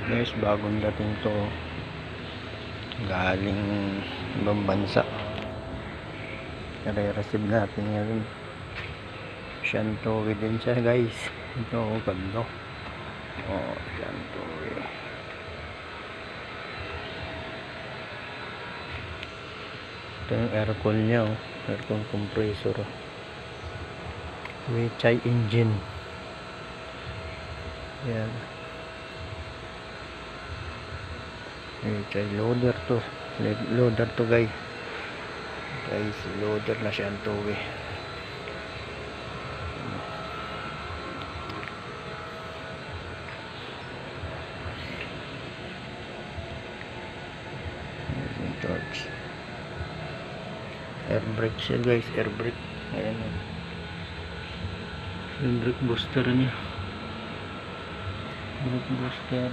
Guys, bagong dating to, galing ibang bansa. Nare-receive natin ngayon. Shantowi din siya, guys. Ito, ganda. Oh, Shantowi. Ito yung aircon niya, oh. Aircon compressor. Weichai engine. Yan. Weichai loader to. Loader to, guys. Guys, loader na Shantowi. Torch. Air brake siya, guys. Air brake. Ayan. Yung brake booster niya. Brake booster.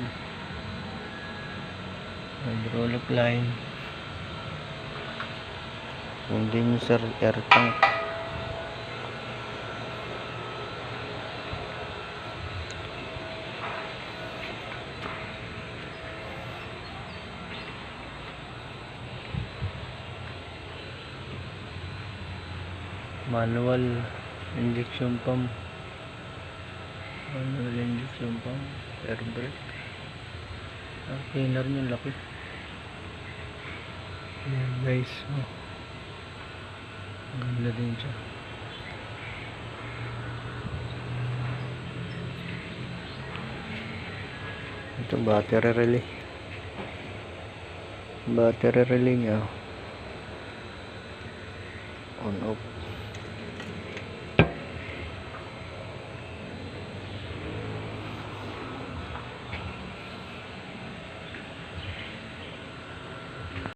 Hydraulic line. Condenser air tank. Manual injection pump. Manual injection pump. Air brake. Ang cleaner niya, laki. Ayan, guys. Oh. Ganda din siya. Ito battery relay. Battery relay niya. On off.